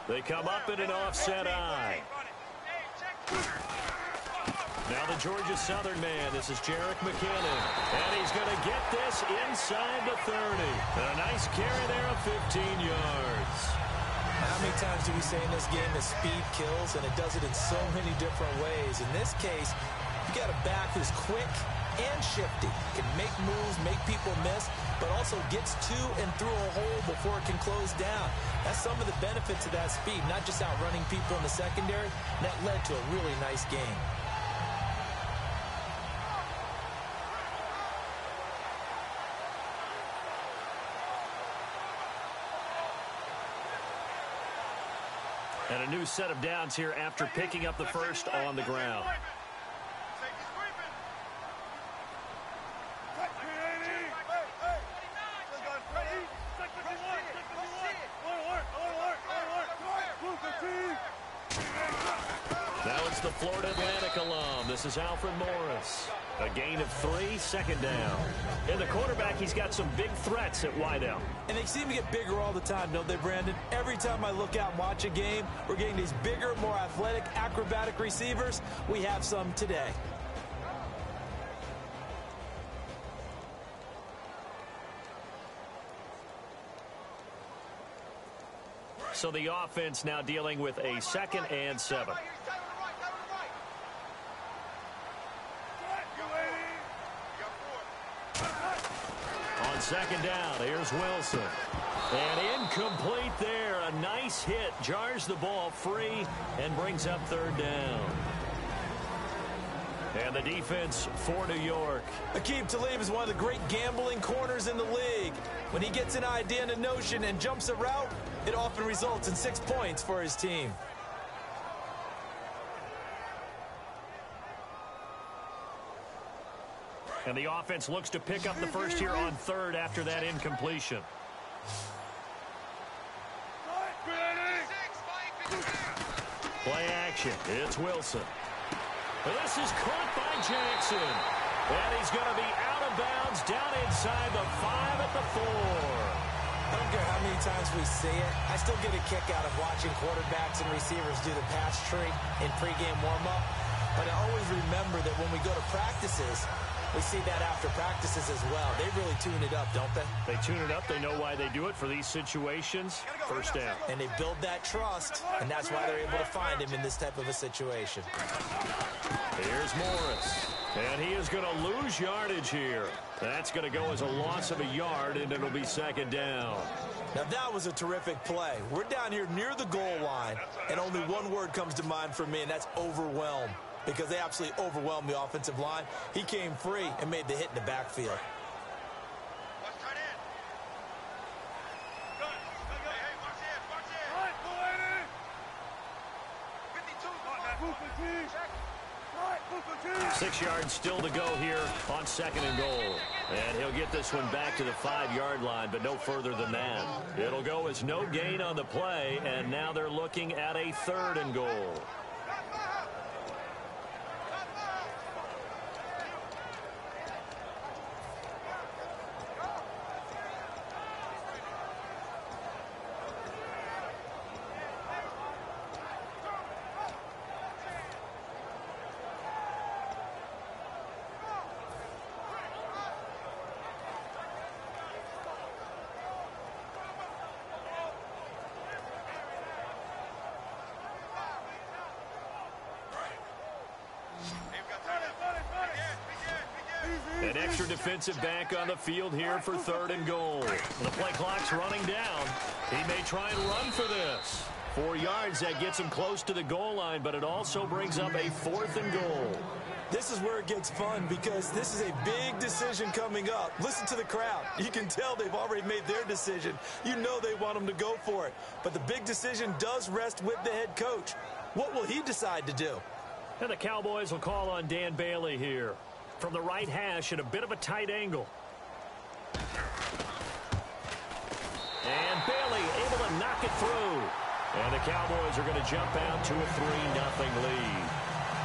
They come up in an offset eye. Now the Georgia Southern man, this is Jerick McKinnon. And he's going to get this inside the 30. And a nice carry there of 15 yards. How many times do we say in this game that speed kills, and it does it in so many different ways? In this case, you got a back who's quick and shifty, can make moves, make people miss, but also gets to and through a hole before it can close down. That's some of the benefits of that speed, not just outrunning people in the secondary. That led to a really nice game. And a new set of downs here after picking up the first on the ground. Now it's the Florida Atlantic alum. This is Alfred Morris. A gain of 3, second down. And the quarterback, he's got some big threats at wideout. And they seem to get bigger all the time, don't they, Brandon? Every time I look out and watch a game, we're getting these bigger, more athletic, acrobatic receivers. We have some today. So the offense now dealing with a 2nd and 7. On 2nd down, here's Wilson. And incomplete there. A nice hit. Jars the ball free and brings up 3rd down. And the defense for New York. Aqib Talib is one of the great gambling corners in the league. When he gets an idea and a notion and jumps a route, it often results in 6 points for his team. And the offense looks to pick up the first here on 3rd after that incompletion. Play action. It's Wilson. This is caught by Jackson. And he's going to be out of bounds down inside the 5 at the 4. I don't care how many times we see it. I still get a kick out of watching quarterbacks and receivers do the pass tree in pregame warm-up. But I always remember that when we go to practices, we see that after practices as well. They really tune it up, don't they? They tune it up. They know why they do it for these situations. First down. And they build that trust, and that's why they're able to find him in this type of a situation. Here's Morris. And he is going to lose yardage here. That's going to go as a loss of a yard, and it'll be 2nd down. Now, that was a terrific play. We're down here near the goal line, and only one word comes to mind for me, and that's overwhelm, because they absolutely overwhelmed the offensive line. He came free and made the hit in the backfield. Six yards still to go here on 2nd and goal. And he'll get this one back to the 5-yard line, but no further than that. It'll go as no gain on the play, and now they're looking at a 3rd and goal. An extra defensive back on the field here for 3rd and goal. The play clock's running down. He may try and run for this. 4 yards, that gets him close to the goal line, but it also brings up a 4th and goal. This is where it gets fun, because this is a big decision coming up. Listen to the crowd. You can tell they've already made their decision. You know they want them to go for it. But the big decision does rest with the head coach. What will he decide to do? And the Cowboys will call on Dan Bailey here. From the right hash at a bit of a tight angle. And Bailey able to knock it through. And the Cowboys are going to jump out to a 3-0 lead.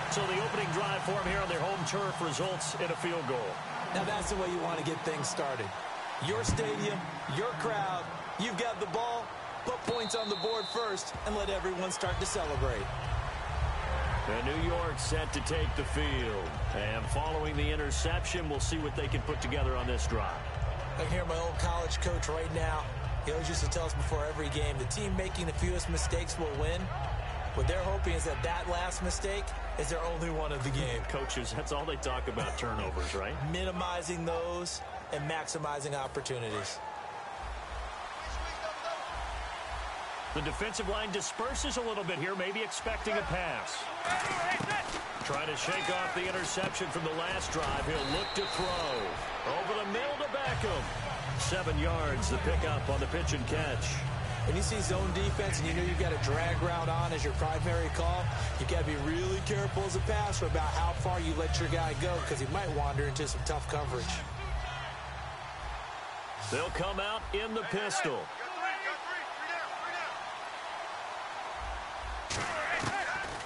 So the opening drive for them here on their home turf results in a field goal. Now that's the way you want to get things started. Your stadium, your crowd, you've got the ball, Put points on the board first and let everyone start to celebrate. And New York set to take the field. And following the interception, we'll see what they can put together on this drive. I can hear my old college coach right now. He always used to tell us before every game, the team making the fewest mistakes will win. What they're hoping is that that last mistake is their only one of the game. Coaches, that's all they talk about, turnovers, right? Minimizing those and maximizing opportunities. The defensive line disperses a little bit here, maybe expecting a pass. Trying to shake off the interception from the last drive. He'll look to throw. Over the middle to Beckham. 7 yards, the pickup on the pitch and catch. When you see zone defense and you know you've got a drag route on as your primary call, you've got to be really careful as a passer about how far you let your guy go because he might wander into some tough coverage. They'll come out in the pistol.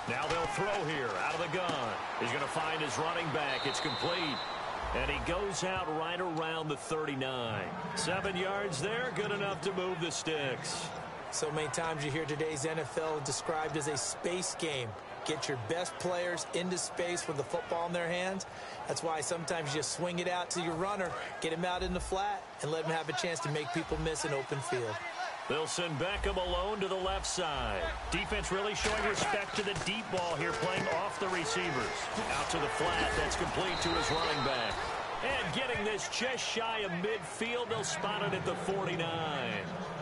Now they'll throw here out of the gun. He's going to find his running back. It's complete. And he goes out right around the 39. 7 yards there, good enough to move the sticks. So many times you hear today's NFL described as a space game. Get your best players into space with the football in their hands. That's why sometimes you just swing it out to your runner, get him out in the flat, and let him have a chance to make people miss an open field. They'll send Beckham alone to the left side. Defense really showing respect to the deep ball here, playing off the receivers. Out to the flat, that's complete to his running back. And getting this just shy of midfield, they'll spot it at the 49.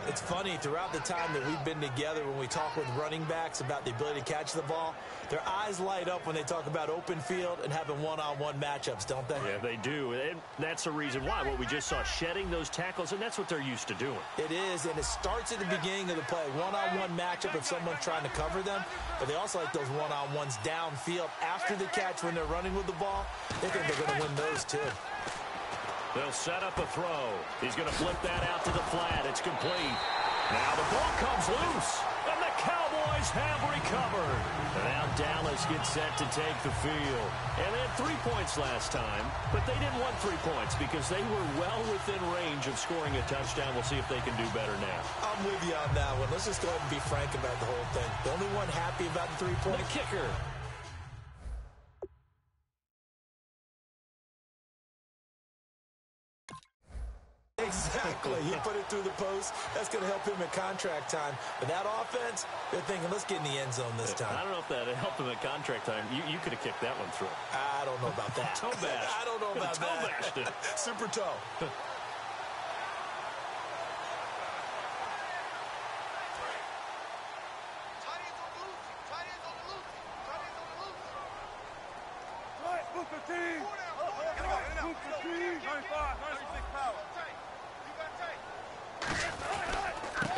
It's funny, throughout the time that we've been together, when we talk with running backs about the ability to catch the ball, their eyes light up when they talk about open field and having one-on-one matchups, don't they? Yeah, they do. And that's the reason why. What we just saw, shedding those tackles, and that's what they're used to doing. It is, and it starts at the beginning of the play. One-on-one matchup if someone's trying to cover them, but they also like those one-on-ones downfield after the catch when they're running with the ball. They think they're going to win those, too. They'll set up a throw. He's going to flip that out to the flat. It's complete. Now the ball comes loose, and the Cowboys have recovered. And now Dallas gets set to take the field. And they had 3 points last time, but they didn't want 3 points because they were well within range of scoring a touchdown. We'll see if they can do better now. I'm with you on that one. Let's just go ahead and be frank about the whole thing. The only one happy about the 3-point? The kicker. Exactly. He put it through the post. That's going to help him at contract time. But that offense, they're thinking, let's get in the end zone this time. I don't know if that helped him at contract time. You could have kicked that one through. I don't know about that. Toe bash. I don't know about toe bashed it. Super toe.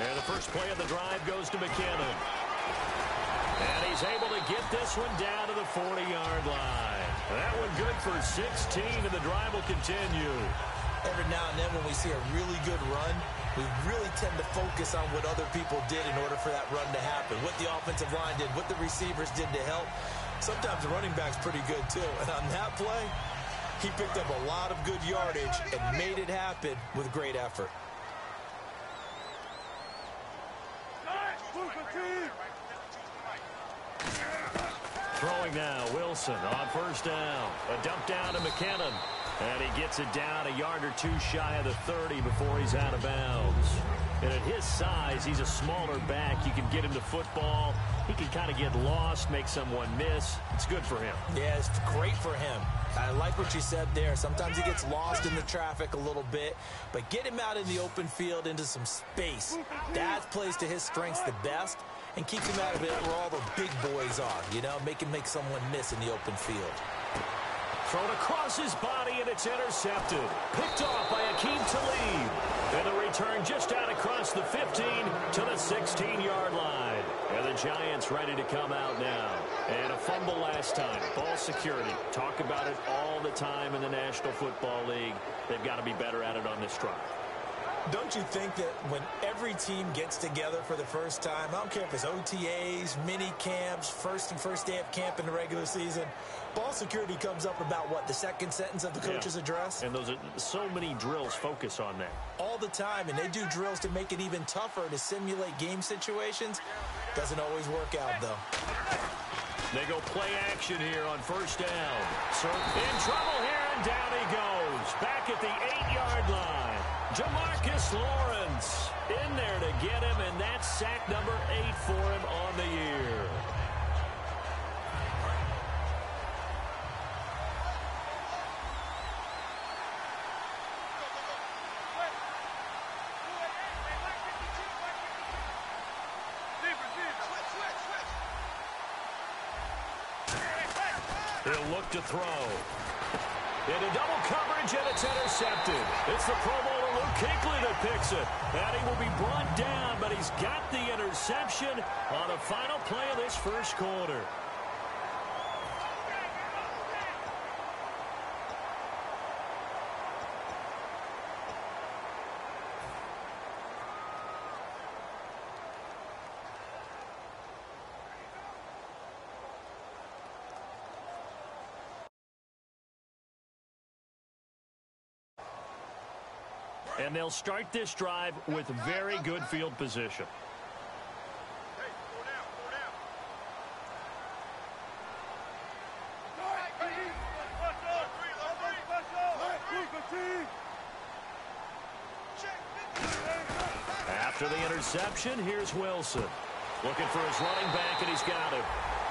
And the first play of the drive goes to McKinnon. And he's able to get this one down to the 40-yard line. That one good for 16, and the drive will continue. Every now and then when we see a really good run, we really tend to focus on what other people did in order for that run to happen. What the offensive line did, what the receivers did to help. Sometimes the running back's pretty good, too. And on that play, he picked up a lot of good yardage and made it happen with great effort. Throwing now, Wilson on first down. A dump down to McKinnon. And he gets it down a yard or two shy of the 30 before he's out of bounds. And at his size, he's a smaller back. You can get him to football. He can kind of get lost, make someone miss. It's good for him. Yeah, it's great for him. I like what you said there. Sometimes he gets lost in the traffic a little bit, but get him out in the open field into some space. That plays to his strengths the best and keeps him out of it where all the big boys are, you know, make someone miss in the open field. Thrown across his body, and it's intercepted. Picked off by Akeem Talib. And the return just out across the 15 to the 16-yard line. And the Giants ready to come out now. And a fumble last time. Ball security. Talk about it all the time in the National Football League. They've got to be better at it on this drive. Don't you think that when every team gets together for the first time, I don't care if it's OTAs, mini camps, first day of camp in the regular season, ball security comes up about what, the second sentence of the coach's address? And those are so many drills focus on that. All all the time, and they do drills to make it even tougher to simulate game situations. Doesn't always work out, though. They go play action here on first down. In trouble here, and down he goes. Back at the 8-yard line. Jamarcus Lawrence in there to get him, and that's sack number 8 for him on the year. He'll look to throw. Into double coverage, and it's intercepted. It's the Pro Bowler Luke Kuechly that picks it. And he will be brought down, but he's got the interception on the final play of this first quarter. And they'll start this drive with very good field position. After the interception, here's Wilson. Looking for his running back, and he's got him.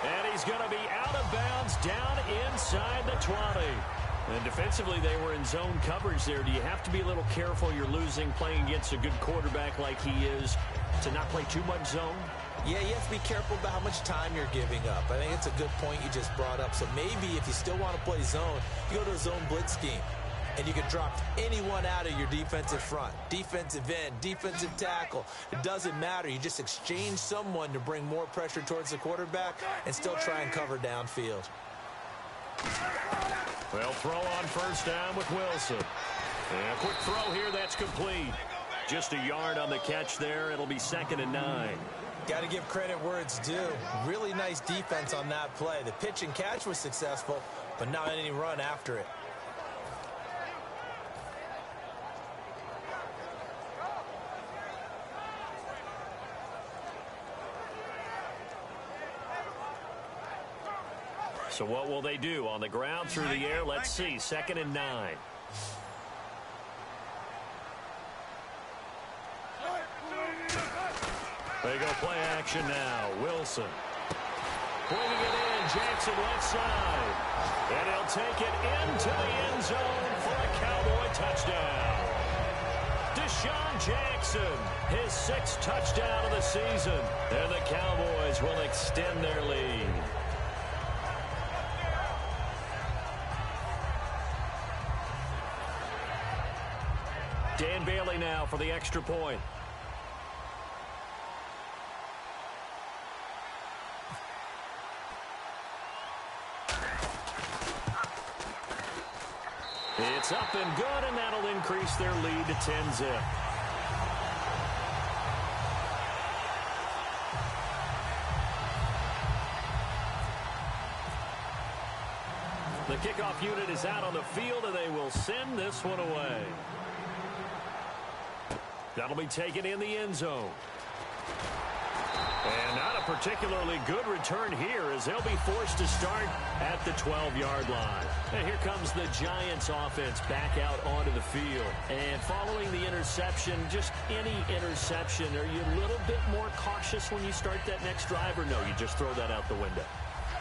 And he's going to be out of bounds down inside the 20. And defensively, they were in zone coverage there. Do you have to be a little careful? You're losing playing against a good quarterback like he is to not play too much zone? Yeah, you have to be careful about how much time you're giving up. I think it's a good point you just brought up. So maybe if you still want to play zone, you go to a zone blitz scheme. And you can drop anyone out of your defensive front. Defensive end, defensive tackle. It doesn't matter. You just exchange someone to bring more pressure towards the quarterback and still try and cover downfield. They'll throw on first down with Wilson. And a quick throw here, that's complete. Just a yard on the catch there. It'll be 2nd and 9. Got to give credit where it's due. Really nice defense on that play. The pitch and catch was successful, but not any run after it. So what will they do? On the ground, through the air? Let's see. 2nd and 9. They go play action now. Wilson. Bringing it in. Jackson left side. And he'll take it into the end zone for a Cowboy touchdown. Deshaun Jackson, his 6th touchdown of the season. And the Cowboys will extend their lead. Dan Bailey now for the extra point. It's up and good, and that'll increase their lead to 10-zip. The kickoff unit is out on the field, and they will send this one away. That'll be taken in the end zone. And not a particularly good return here as they'll be forced to start at the 12-yard line. And here comes the Giants offense back out onto the field. And following the interception, just any interception, are you a little bit more cautious when you start that next drive, or no, you just throw that out the window?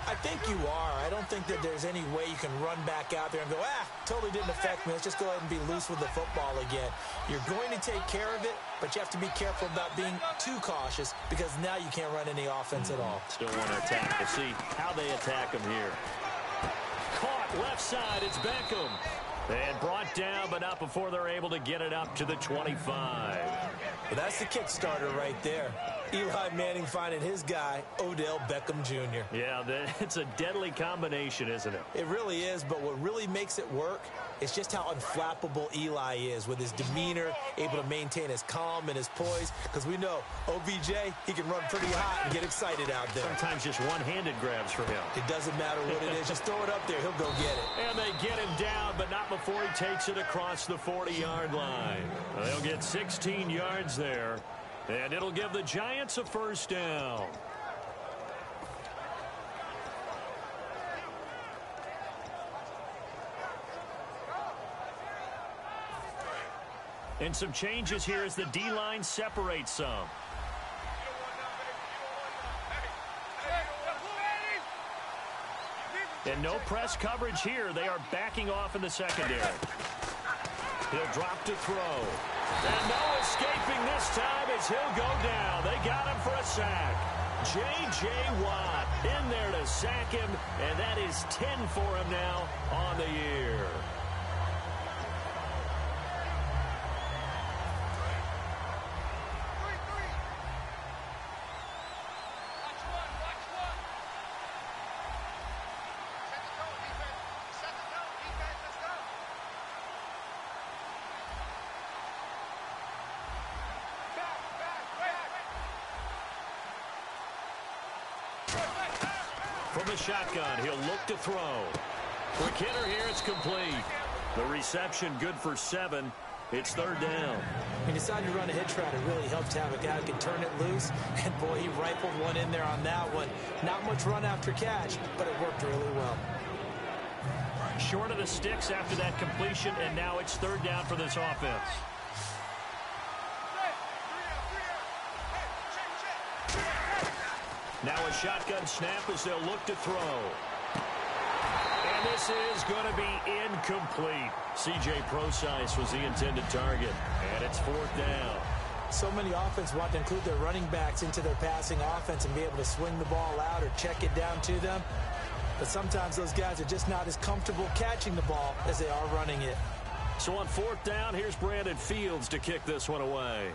I think you are. I don't think that there's any way you can run back out there and go, totally didn't affect me. Let's just go ahead and be loose with the football again. You're going to take care of it, but you have to be careful about being too cautious because now you can't run any offense at all. Still want to attack. We'll see how they attack him here. Caught left side. It's Beckham. And brought down, but not before they're able to get it up to the 25. Well, that's the kick starter right there. Eli Manning finding his guy, Odell Beckham Jr. Yeah, it's a deadly combination, isn't it? It really is, but what really makes it work is just how unflappable Eli is with his demeanor, able to maintain his calm and his poise, because we know OBJ, he can run pretty hot and get excited out there. Sometimes just one-handed grabs for him. It doesn't matter what it is. Just throw it up there. He'll go get it. And they get him down, but not before he takes it across the 40-yard line. They'll get 16 yards there, and it'll give the Giants a first down. And some changes here as the D-line separates some. And no press coverage here. They are backing off in the secondary. He'll drop to throw. And no escaping this time as he'll go down. They got him for a sack. J.J. Watt in there to sack him, and that is 10 for him now on the year. From the shotgun, he'll look to throw. Quick hitter here, it's complete. The reception good for 7. It's third down. He decided to run a hitch route. It really helps to have a guy who can turn it loose. And, boy, he rifled one in there on that one. Not much run after catch, but it worked really well. Short of the sticks after that completion, and now it's third down for this offense. Now a shotgun snap as they'll look to throw. And this is going to be incomplete. C.J. Prosise was the intended target, and it's fourth down. So many offenses want to include their running backs into their passing offense and be able to swing the ball out or check it down to them. But sometimes those guys are just not as comfortable catching the ball as they are running it. So on fourth down, here's Brandon Fields to kick this one away.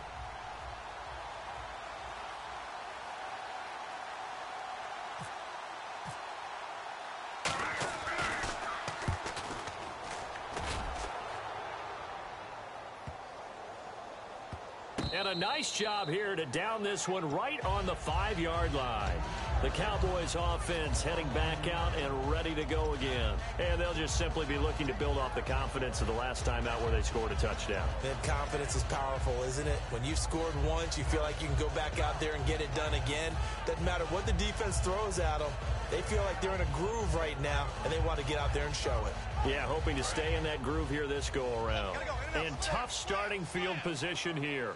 And a nice job here to down this one right on the 5-yard line. The Cowboys offense heading back out and ready to go again. And they'll just simply be looking to build off the confidence of the last time out where they scored a touchdown. That confidence is powerful, isn't it? When you've scored once, you feel like you can go back out there and get it done again. Doesn't matter what the defense throws at them. They feel like they're in a groove right now, and they want to get out there and show it. Yeah, hoping to stay in that groove here this go-around. And tough starting field position here.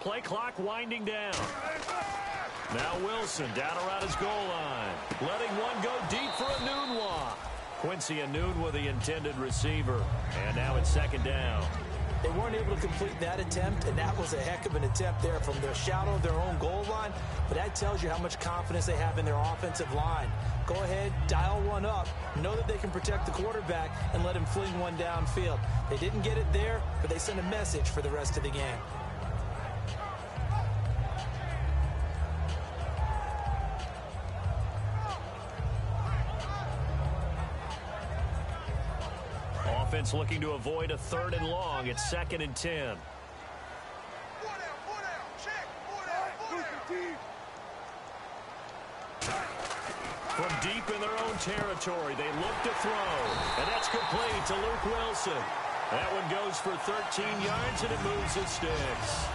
Play clock winding down. Now Wilson down around his goal line. Letting one go deep for Enunwa. Quincy Enunwa, the intended receiver. And now it's second down. They weren't able to complete that attempt, and that was a heck of an attempt there from the shadow of their own goal line. But that tells you how much confidence they have in their offensive line. Go ahead, dial one up. Know that they can protect the quarterback and let him fling one downfield. They didn't get it there, but they sent a message for the rest of the game. Offense looking to avoid a third and long. It's second and 10. From deep in their own territory, they look to throw. And that's complete to Luke Wilson. That one goes for 13 yards, and it moves its sticks.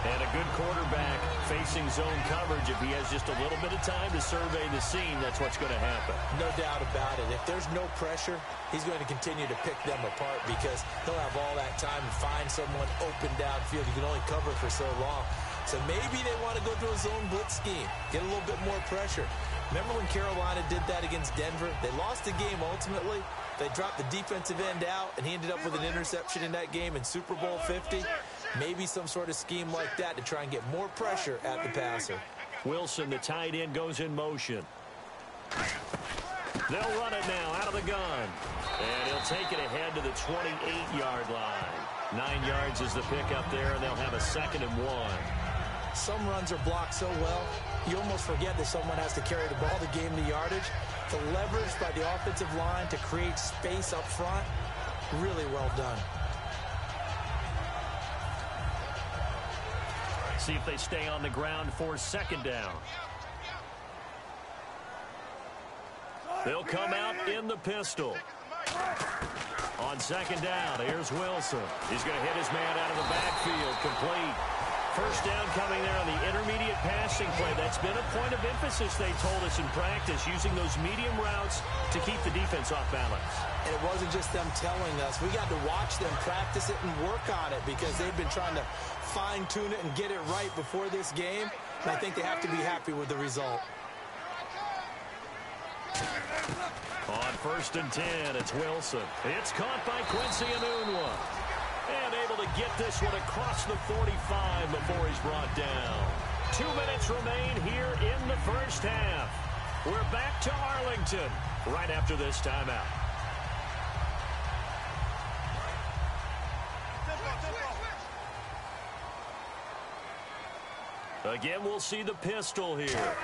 And a good quarterback facing zone coverage. If he has just a little bit of time to survey the scene, that's what's going to happen. No doubt about it. If there's no pressure, he's going to continue to pick them apart because he'll have all that time to find someone open downfield. You can only cover for so long. So maybe they want to go to a zone blitz scheme, get a little bit more pressure. Remember when Carolina did that against Denver? They lost the game ultimately. They dropped the defensive end out, and he ended up with an interception in that game in Super Bowl 50. Maybe some sort of scheme like that to try and get more pressure at the passer. Wilson, the tight end, goes in motion. They'll run it now out of the gun. And he'll take it ahead to the 28-yard line. 9 yards is the pickup there, and they'll have a 2nd and 1. Some runs are blocked so well, you almost forget that someone has to carry the ball to gain the yardage. The leverage by the offensive line to create space up front, really well done. See if they stay on the ground for 2nd down. They'll come out in the pistol. On 2nd down, here's Wilson. He's going to hit his man out of the backfield, complete. First down coming there on the intermediate passing play. That's been a point of emphasis, they told us in practice, using those medium routes to keep the defense off balance. And it wasn't just them telling us. We got to watch them practice it and work on it because they've been trying to fine-tune it and get it right before this game. And I think they have to be happy with the result. On 1st and 10, it's Wilson. It's caught by Quincy Enunwa. And able to get this one across the 45 before he's brought down. 2 minutes remain here in the first half. We're back to Arlington right after this timeout. Again, we'll see the pistol here.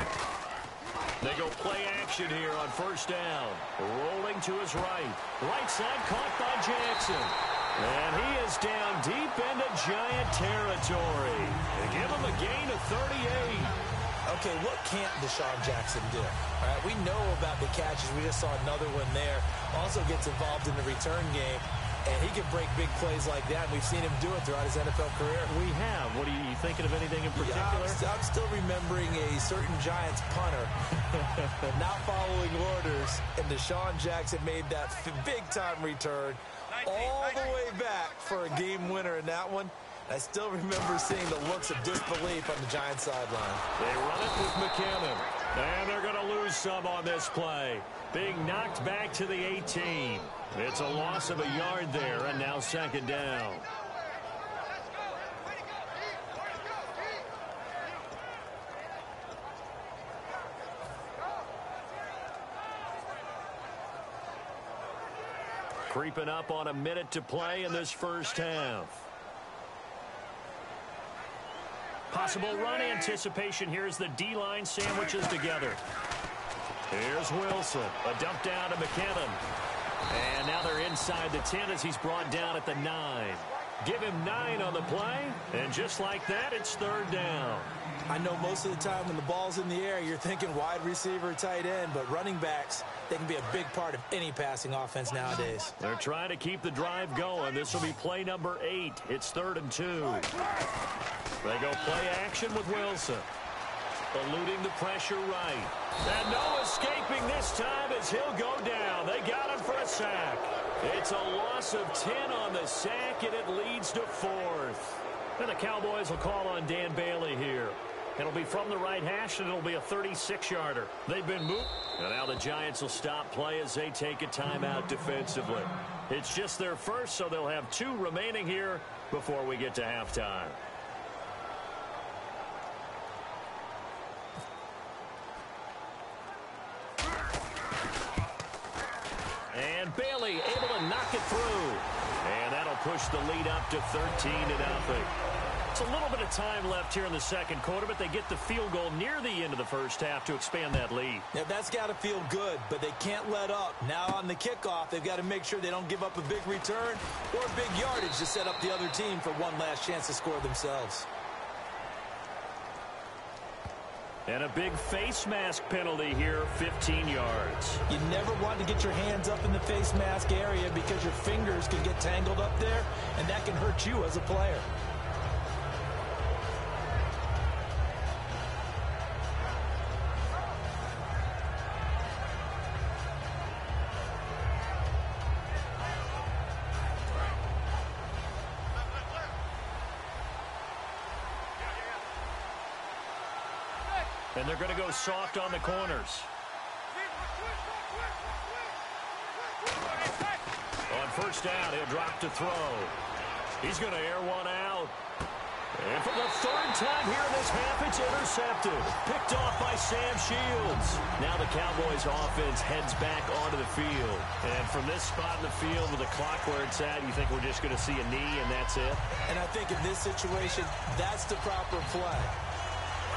They go play action here on 1st down. Rolling to his right. Right side caught by Jackson. And he is down deep into Giant territory. They give him a gain of 38. Okay, what can't Deshaun Jackson do? All right, we know about the catches. We just saw another one there. Also gets involved in the return game. And he can break big plays like that. We've seen him do it throughout his NFL career. We have. What are you thinking of anything in particular? Yeah, I'm still remembering a certain Giants punter not following orders. And Deshaun Jackson made that big-time return all the way back for a game winner in that one. I still remember seeing the looks of disbelief on the Giants sideline. They run it with McKinnon. And they're going to lose some on this play. Being knocked back to the 18. It's a loss of a yard there, and now 2nd down. Creeping up on a minute to play in this first half. Possible run anticipation here as the D-line sandwiches together. Here's Wilson. A dump down to McKinnon. And now they're inside the 10 as he's brought down at the 9. Give him 9 on the play. And just like that, it's 3rd down. I know most of the time when the ball's in the air, you're thinking wide receiver, tight end, but running backs, they can be a big part of any passing offense nowadays. They're trying to keep the drive going. This will be play number 8. It's 3rd and 2. They go play action with Wilson. Eluding the pressure right. And no escaping this time as he'll go down. They got him for a sack. It's a loss of 10 on the sack, and it leads to 4th. And the Cowboys will call on Dan Bailey here. It'll be from the right hash, and it'll be a 36-yarder. They've been moved. And now the Giants will stop play as they take a timeout defensively. It's just their first, so they'll have 2 remaining here before we get to halftime. And Bailey able to knock it through. And that'll push the lead up to 13-0. It's a little bit of time left here in the second quarter, but they get the field goal near the end of the first half to expand that lead. Yeah, that's got to feel good, but they can't let up. Now on the kickoff, they've got to make sure they don't give up a big return or big yardage to set up the other team for one last chance to score themselves. And a big face mask penalty here, 15 yards. You never want to get your hands up in the face mask area because your fingers can get tangled up there, and that can hurt you as a player. And they're going to go soft on the corners. On first down, he'll drop to throw. He's going to air one out. And for the third time here in this half, it's intercepted. Picked off by Sam Shields. Now the Cowboys offense heads back onto the field. And from this spot in the field with the clock where it's at, you think we're just going to see a knee and that's it? And I think in this situation, that's the proper play.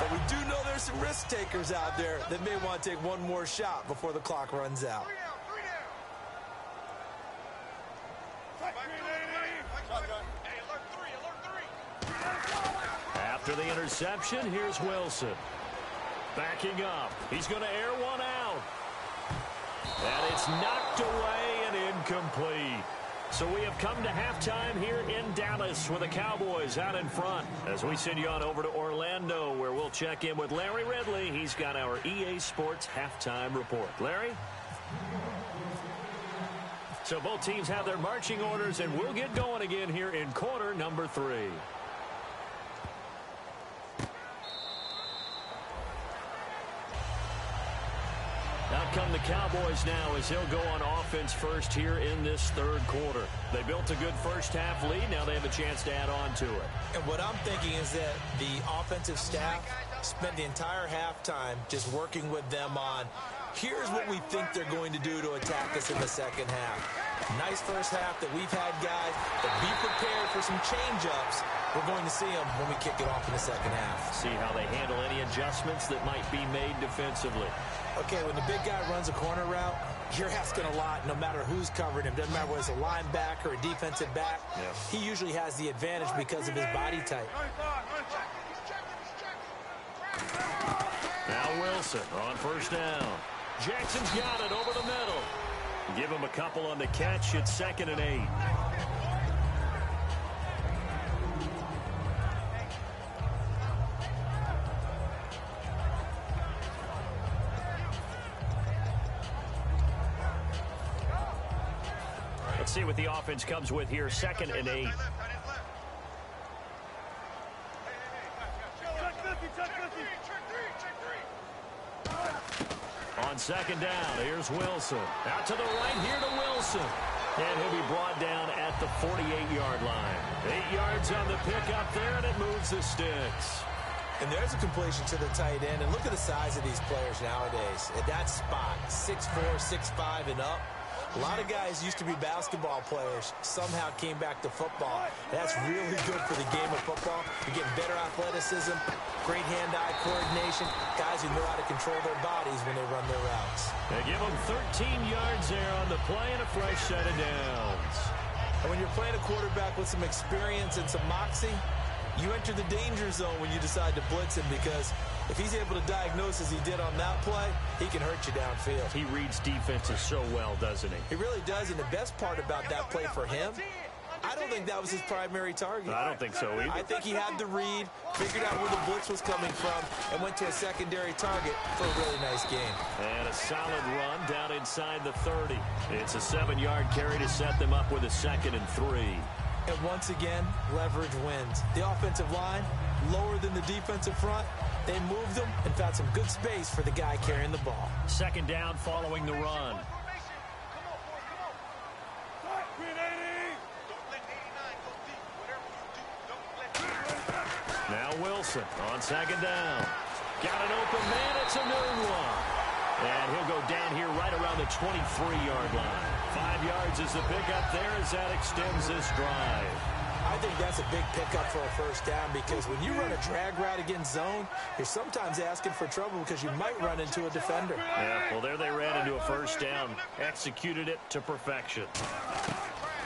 But we do know there's some risk takers out there that may want to take one more shot before the clock runs out. After the interception, here's Wilson. Backing up. He's going to air one out. And it's knocked away and incomplete. So we have come to halftime here in Dallas with the Cowboys out in front. As we send you on over to Orlando, where we'll check in with Larry Ridley. He's got our EA Sports halftime report. Larry? So both teams have their marching orders, and we'll get going again here in quarter number 3. Out come the Cowboys now as they'll go on offense first here in this third quarter. They built a good first half lead. Now they have a chance to add on to it. And what I'm thinking is that the offensive staff spent the entire halftime just working with them on, here's what we think they're going to do to attack us in the second half. Nice first half that we've had, guys, but be prepared for some change-ups. We're going to see them when we kick it off in the second half. See how they handle any adjustments that might be made defensively. Okay, when the big guy runs a corner route, you're asking a lot no matter who's covering him. Doesn't matter whether it's a linebacker or a defensive back. Yeah. He usually has the advantage because of his body type. Now Wilson on first down. Jackson's got it over the middle. Give him a couple on the catch. It's 2nd and 8. Let's see what the offense comes with here. 2nd and 8. On second down, here's Wilson. Out to the right here to Wilson. And he'll be brought down at the 48-yard line. 8 yards on the pickup there, and it moves the sticks. And there's a completion to the tight end. And look at the size of these players nowadays. At that spot, 6'4", 6'5", and up. A lot of guys used to be basketball players, somehow came back to football. That's really good for the game of football. You're getting better athleticism, great hand-eye coordination, guys who know how to control their bodies when they run their routes. They give them 13 yards there on the play and a fresh set of downs. And when you're playing a quarterback with some experience and some moxie, you enter the danger zone when you decide to blitz him, because if he's able to diagnose as he did on that play, he can hurt you downfield. He reads defenses so well, doesn't he? He really does, and the best part about that play for him, I don't think that was his primary target. I don't think so either. I think he had the read, figured out where the blitz was coming from, and went to a secondary target for a really nice game. And a solid run down inside the 30. It's a 7-yard carry to set them up with a 2nd and 3. And once again, leverage wins. The offensive line, lower than the defensive front. They moved them and found some good space for the guy carrying the ball. 2nd down following the run. Now Wilson on 2nd down. Got an open man. It's a new one. And he'll go down here right around the 23-yard line. 5 yards is the pickup there as that extends this drive. I think that's a big pickup for a first down, because when you run a drag route against zone, you're sometimes asking for trouble because you might run into a defender. Yeah, well, there they ran into a first down. Executed it to perfection.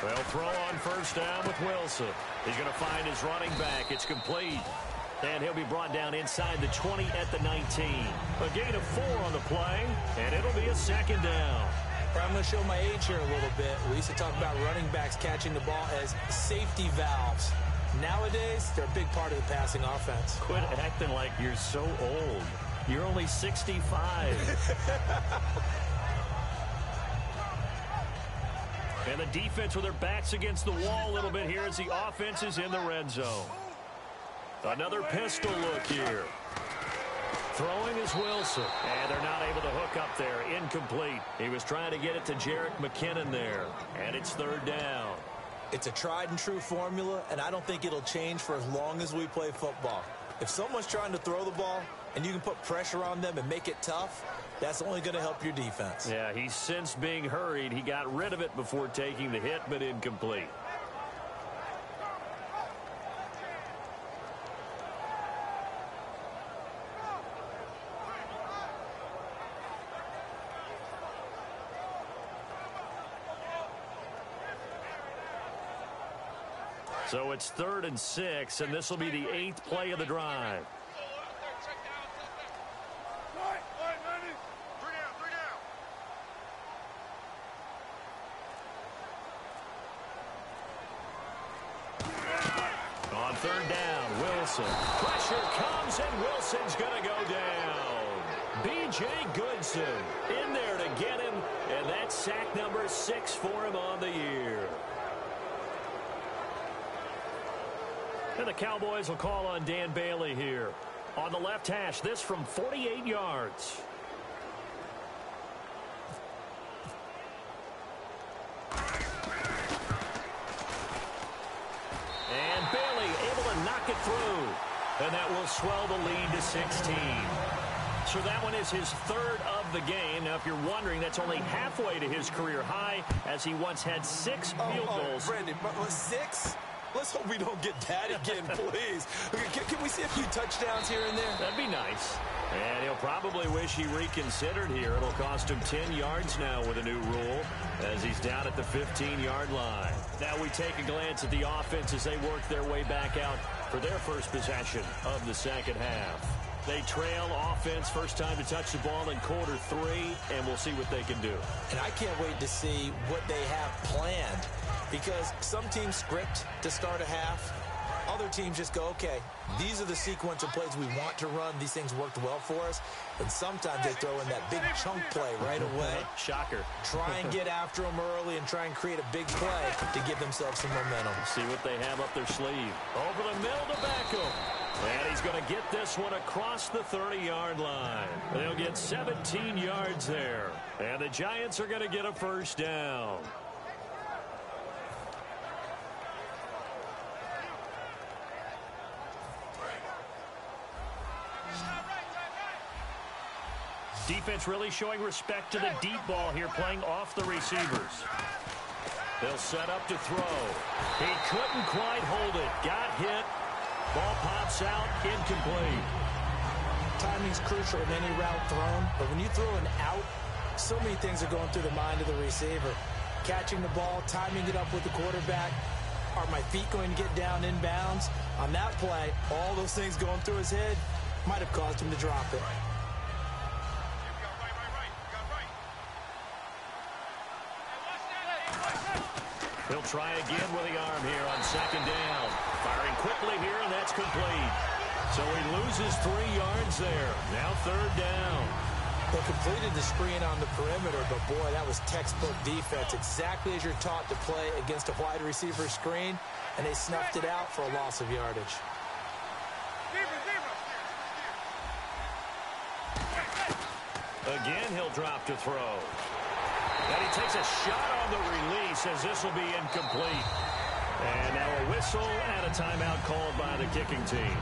They'll throw on first down with Wilson. He's going to find his running back. It's complete. And he'll be brought down inside the 20 at the 19. A gain of 4 on the play, and it'll be a 2nd down. I'm going to show my age here a little bit. We used to talk about running backs catching the ball as safety valves. Nowadays, they're a big part of the passing offense. Quit acting like you're so old. You're only 65. And the defense with their backs against the wall a little bit here as the offense is in the red zone. Another pistol look here. Throwing is Wilson. And they're not able to hook up there. Incomplete. He was trying to get it to Jerick McKinnon there. And it's 3rd down. It's a tried-and-true formula, and I don't think it'll change for as long as we play football. If someone's trying to throw the ball and you can put pressure on them and make it tough, that's only going to help your defense. Yeah, he's since being hurried. He got rid of it before taking the hit, but incomplete. So it's 3rd and 6, and this will be the 8th play of the drive. On 3rd down, Wilson. Pressure comes, and Wilson's going to go down. B.J. Goodson in there to get him, and that's sack number 6 for him on the year. And the Cowboys will call on Dan Bailey here. On the left hash, this from 48 yards. And Bailey able to knock it through. And that will swell the lead to 16. So that one is his 3rd of the game. Now, if you're wondering, that's only halfway to his career high, as he once had 6 field goals. Brandon, 6? Let's hope we don't get that again, please. Can we see a few touchdowns here and there? That'd be nice. And he'll probably wish he reconsidered here. It'll cost him 10 yards now with a new rule, as he's down at the 15-yard line. Now we take a glance at the offense as they work their way back out for their first possession of the second half. They trail offense, first time to touch the ball in quarter 3, and we'll see what they can do. And I can't wait to see what they have planned, because some teams script to start a half. Other teams just go, okay, these are the sequence of plays we want to run. These things worked well for us. And sometimes they throw in that big chunk play right away. Shocker. Try and get after them early and try and create a big play to give themselves some momentum. See what they have up their sleeve. Over the middle to Beckham. And he's going to get this one across the 30-yard line. They'll get 17 yards there. And the Giants are going to get a first down. Defense really showing respect to the deep ball here, playing off the receivers. They'll set up to throw. He couldn't quite hold it. Got hit. Ball pops out, incomplete. Timing's crucial in any route thrown, but when you throw an out, so many things are going through the mind of the receiver. Catching the ball, timing it up with the quarterback. Are my feet going to get down inbounds? On that play, all those things going through his head might have caused him to drop it. He'll try again with the arm here on second down. Firing quickly here, and that's complete. So he loses 3 yards there. Now third down. They completed the screen on the perimeter, but boy, that was textbook defense. Exactly as you're taught to play against a wide receiver screen, and they snuffed it out for a loss of yardage. Again, he'll drop to throw. And he takes a shot on the release, as this will be incomplete. And now a whistle and a timeout called by the kicking team.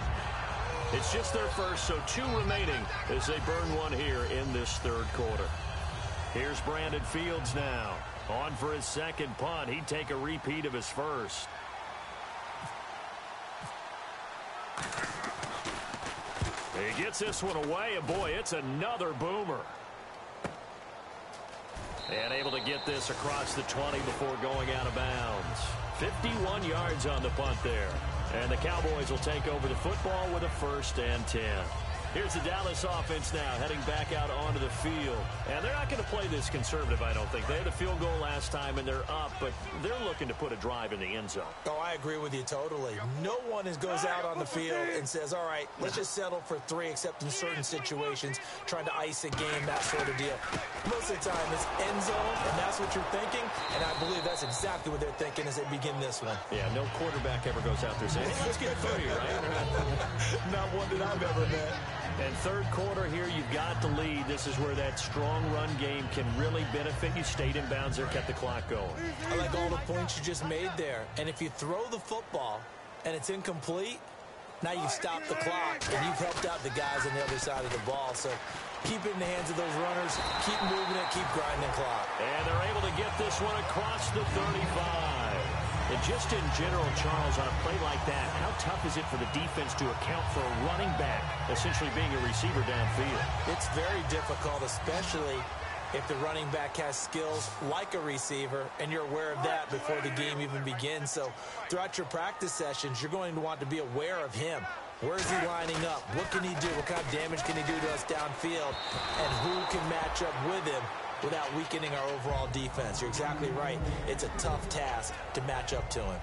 It's just their first, so 2 remaining as they burn one here in this third quarter. Here's Brandon Fields now. On for his second punt. He'd take a repeat of his first. He gets this one away, and boy, it's another boomer. And able to get this across the 20 before going out of bounds. 51 yards on the punt there. And the Cowboys will take over the football with a 1st and 10. Here's the Dallas offense now heading back out onto the field. And they're not going to play this conservative, I don't think. They had a field goal last time, and they're up, but they're looking to put a drive in the end zone. Oh, I agree with you totally. No one goes out on the field and says, all right, let's just settle for 3, except in certain situations, trying to ice a game, that sort of deal. Most of the time, it's end zone, and that's what you're thinking, and I believe that's exactly what they're thinking as they begin this one. Yeah, no quarterback ever goes out there saying, hey, let's get 3, right? Not one that I've ever met. And third quarter here, you've got the lead. This is where that strong run game can really benefit you. Stayed in bounds there, kept the clock going. I like all the points you just made there. And if you throw the football and it's incomplete, now you've stopped the clock and you've helped out the guys on the other side of the ball. So keep it in the hands of those runners. Keep moving it. Keep grinding clock. And they're able to get this one across the 35. And just in general, Charles, on a play like that, how tough is it for the defense to account for a running back essentially being a receiver downfield? It's very difficult, especially if the running back has skills like a receiver, and you're aware of that before the game even begins. So throughout your practice sessions, you're going to want to be aware of him. Where is he lining up? What can he do? What kind of damage can he do to us downfield? And who can match up with him without weakening our overall defense? You're exactly right. It's a tough task to match up to him.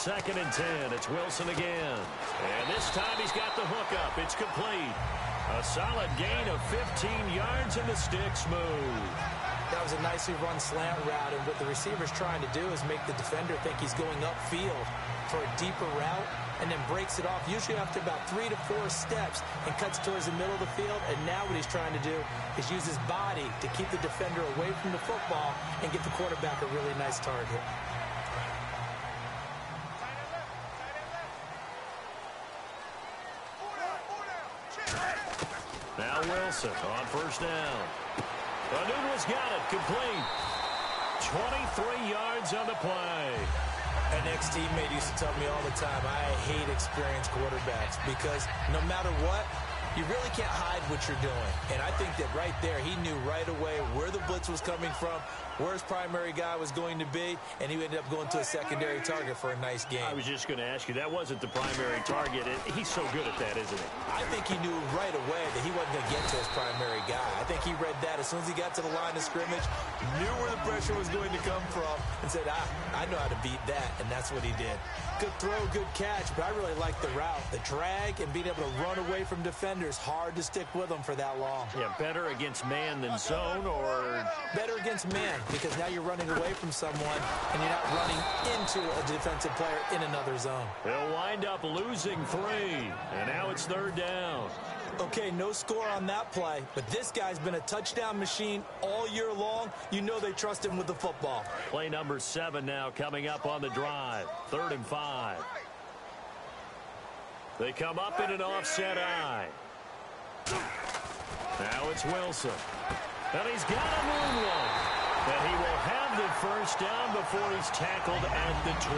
Second and 10. It's Wilson again. And this time he's got the hook up. It's complete. A solid gain of 15 yards and the stick's smooth. That was a nicely run slant route, and what the receiver's trying to do is make the defender think he's going upfield for a deeper route and then breaks it off, usually after about 3 to 4 steps, and cuts towards the middle of the field. And now what he's trying to do is use his body to keep the defender away from the football and get the quarterback a really nice target. Now Wilson on first down. Anunwa's got it, complete. 23 yards on the play. An ex-teammate used to tell me all the time, I hate experienced quarterbacks because no matter what, you really can't hide what you're doing. And I think that right there, he knew right away where the blitz was coming from, where his primary guy was going to be, and he ended up going to a secondary target for a nice game. I was just going to ask you, that wasn't the primary target. He's so good at that, isn't he? I think he knew right away that he wasn't going to get to his primary guy. I think he read that as soon as he got to the line of scrimmage, knew where the pressure was going to come from, and said, I know how to beat that, and that's what he did. Good throw, good catch, but I really like the route. The drag and being able to run away from defenders, hard to stick with them for that long. Yeah, better against man than zone, or? Better against man, because now you're running away from someone and you're not running into a defensive player in another zone. They'll wind up losing 3, and now it's third down. Okay, no score on that play, but this guy's been a touchdown machine all year long. You know they trust him with the football. Play number 7 now coming up on the drive. 3rd and 5. They come up in an offset eye. Now it's Wilson. And he's got a moonwalk. And he will have the first down before he's tackled at the 12.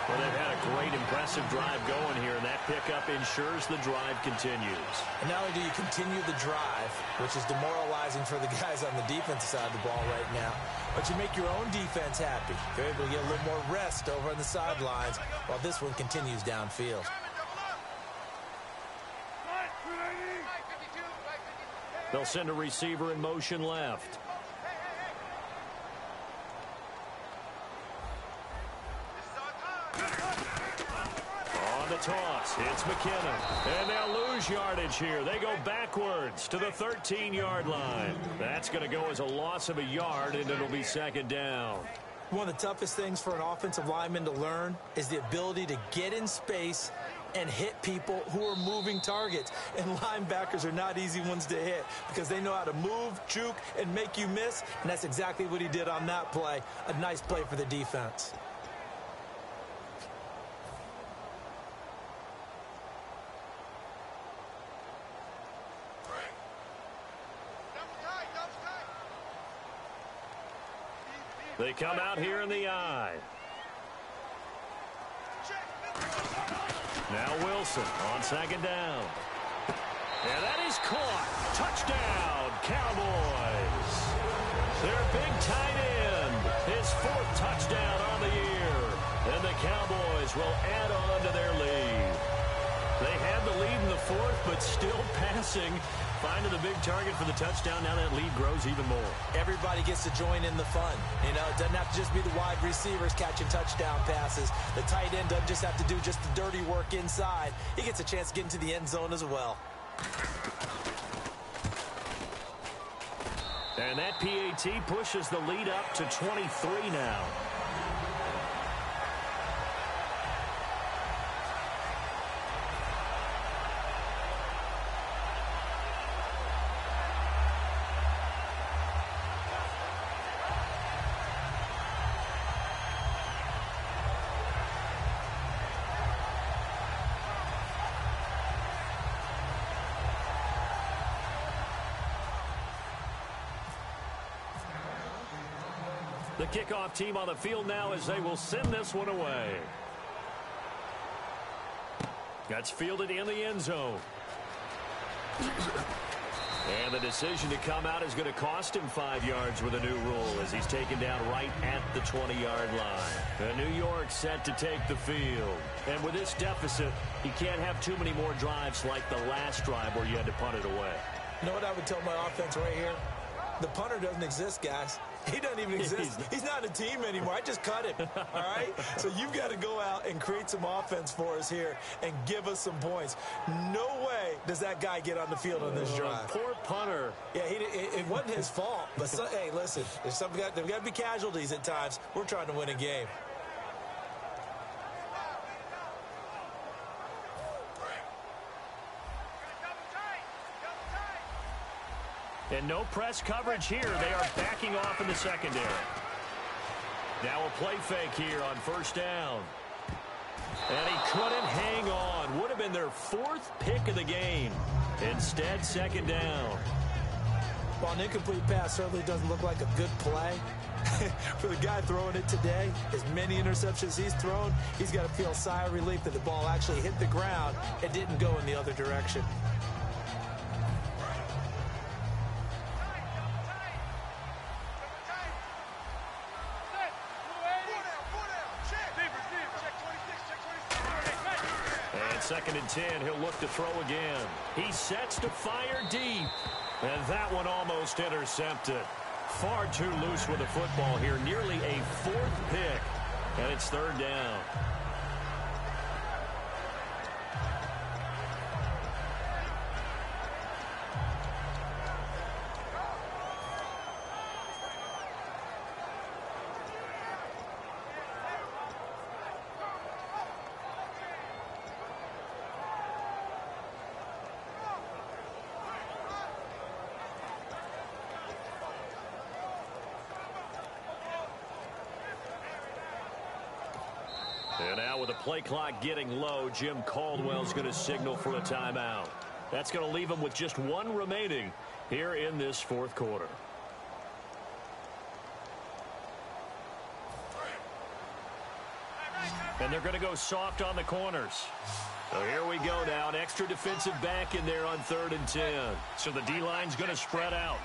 Well, they've had a great, impressive drive going here, and that pickup ensures the drive continues. And not only do you continue the drive, which is demoralizing for the guys on the defensive side of the ball right now, but you make your own defense happy. You're able to get a little more rest over on the sidelines while this one continues downfield. They'll send a receiver in motion left. On the toss, it's McKinnon. And they'll lose yardage here. They go backwards to the 13-yard line. That's going to go as a loss of a yard, and it'll be second down. One of the toughest things for an offensive lineman to learn is the ability to get in space and hit people who are moving targets. And linebackers are not easy ones to hit because they know how to move, juke, and make you miss. And that's exactly what he did on that play. A nice play for the defense. They come out here in the eye. Now Wilson on second down. And that is caught. Touchdown, Cowboys. Their big tight end. His 4th touchdown on the year. And the Cowboys will add on to their lead. They had the lead in the fourth, but still passing. Finding the big target for the touchdown. Now that lead grows even more. Everybody gets to join in the fun. You know, it doesn't have to just be the wide receivers catching touchdown passes. The tight end doesn't just have to do just the dirty work inside. He gets a chance to get into the end zone as well. And that PAT pushes the lead up to 23 now. The kickoff team on the field now as they will send this one away. That's fielded in the end zone. And the decision to come out is going to cost him 5 yards with a new rule as he's taken down right at the 20-yard line. New York set to take the field. And with this deficit, you can't have too many more drives like the last drive where you had to punt it away. You know what I would tell my offense right here? The punter doesn't exist, guys. He doesn't even exist. He's not a team anymore. I just cut him, all right? So you've got to go out and create some offense for us here and give us some points. No way does that guy get on the field on this drive. Poor punter. Yeah, it wasn't his fault. But, hey, listen, there's got to be casualties at times. We're trying to win a game. And no press coverage here. They are backing off in the secondary. Now a play fake here on first down. And he couldn't hang on. Would have been their fourth pick of the game. Instead, second down. Well, an incomplete pass certainly doesn't look like a good play. For the guy throwing it today, as many interceptions he's thrown, he's got to feel a sigh of relief that the ball actually hit the ground and didn't go in the other direction. Second and 10, he'll look to throw again. He sets to fire deep. And that one almost intercepted. Far too loose with the football here. Nearly a fourth pick. And it's third down. And now with the play clock getting low, Jim Caldwell's going to signal for a timeout. That's going to leave him with just one remaining here in this fourth quarter. And they're going to go soft on the corners. So here we go now. An extra defensive back in there on 3rd and 10. So the D-line's going to spread out.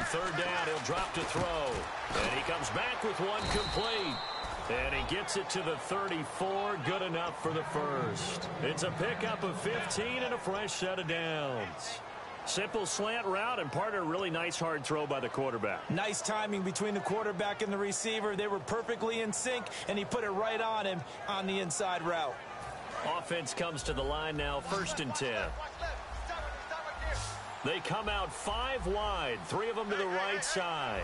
Third down, he'll drop to throw. And he comes back with one complete. And he gets it to the 34. Good enough for the first. It's a pickup of 15 and a fresh set of downs. Simple slant route and part of a really nice hard throw by the quarterback. Nice timing between the quarterback and the receiver. They were perfectly in sync, and he put it right on him on the inside route. Offense comes to the line now, 1st and 10. They come out 5 wide, 3 of them to the right side.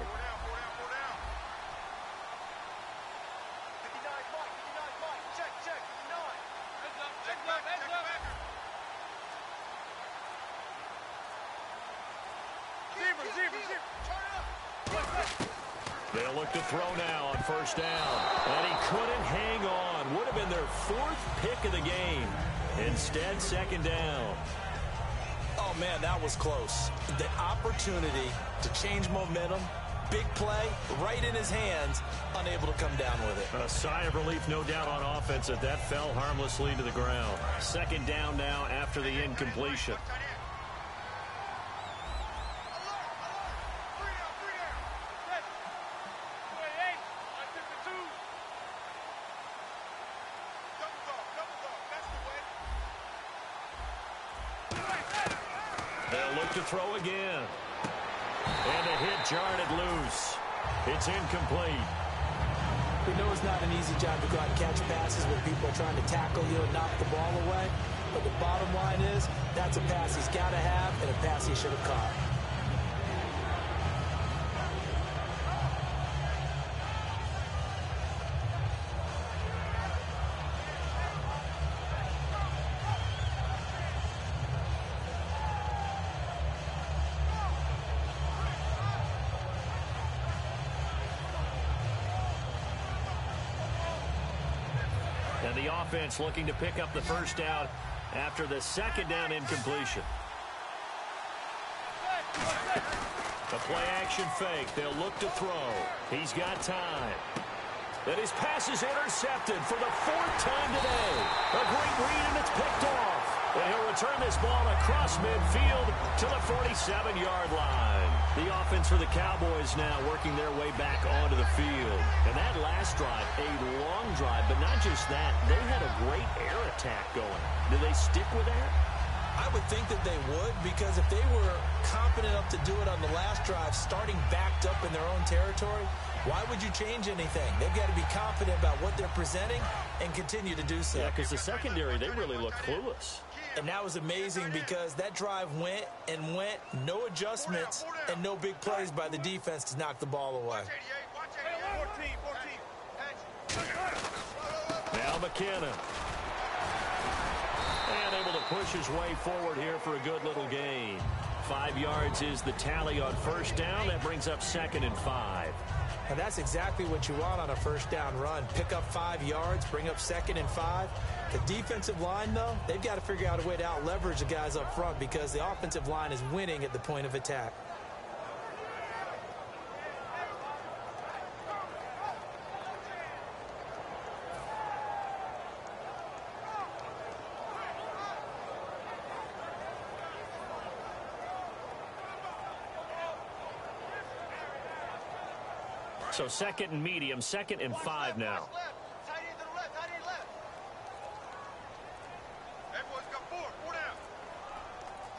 They'll look to throw now on first down. And he couldn't hang on. Would have been their 4th pick of the game. Instead, second down. Oh, man, that was close. The opportunity to change momentum, big play, right in his hands, unable to come down with it. A sigh of relief, no doubt, on offense that fell harmlessly to the ground. Second down now after the incompletion. look to throw again. And the hit jarred it loose. It's incomplete. We know it's not an easy job to go out and catch passes when people are trying to tackle you and knock the ball away. But the bottom line is, that's a pass he's got to have and a pass he should have caught. And the offense looking to pick up the first down after the second down incompletion. A play-action fake. They'll look to throw. He's got time. And his pass is intercepted for the fourth time today. A great read, and it's picked off. And he'll return this ball across midfield to the 47-yard line. The offense for the Cowboys now working their way back onto the field. And that last drive, a long drive, but not just that. They had a great air attack going. Do they stick with that? I would think that they would, because if they were confident enough to do it on the last drive, starting backed up in their own territory, why would you change anything? They've got to be confident about what they're presenting and continue to do so. Yeah, because the secondary, they really looked clueless. And that was amazing because that drive went and went, no adjustments, and no big plays by the defense to knock the ball away. Now McKenna. And able to push his way forward here for a good little gain. 5 yards is the tally on first down. That brings up 2nd and 5. And that's exactly what you want on a first down run. Pick up 5 yards, bring up 2nd and 5. The defensive line, though, they've got to figure out a way to out-leverage the guys up front because the offensive line is winning at the point of attack. So 2nd and medium, 2nd and 5 now.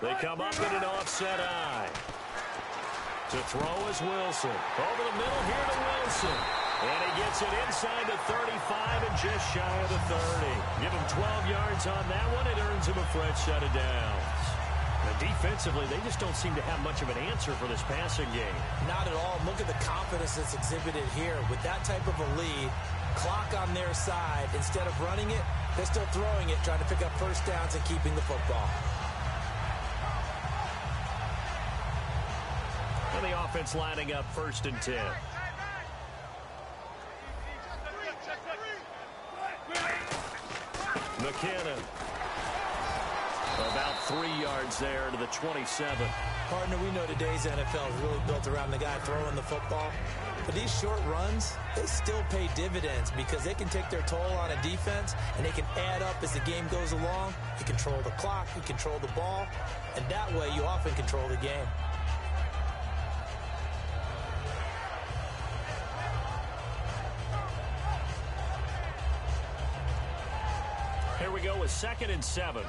They come up in an offset eye. To throw is Wilson. Over the middle here to Wilson. And he gets it inside the 35 and just shy of the 30. Give him 12 yards on that one. It earns him a fresh set of downs. Now, defensively, they just don't seem to have much of an answer for this passing game. Not at all. Look at the confidence that's exhibited here. With that type of a lead, clock on their side, instead of running it, they're still throwing it, trying to pick up first downs and keeping the football. And the offense lining up 1st and 10. McKenna. About 3 yards there to the 27. Partner, we know today's NFL is really built around the guy throwing the football. But these short runs, they still pay dividends because they can take their toll on a defense and they can add up as the game goes along. You control the clock, you control the ball, and that way you often control the game. Here we go with 2nd and 7.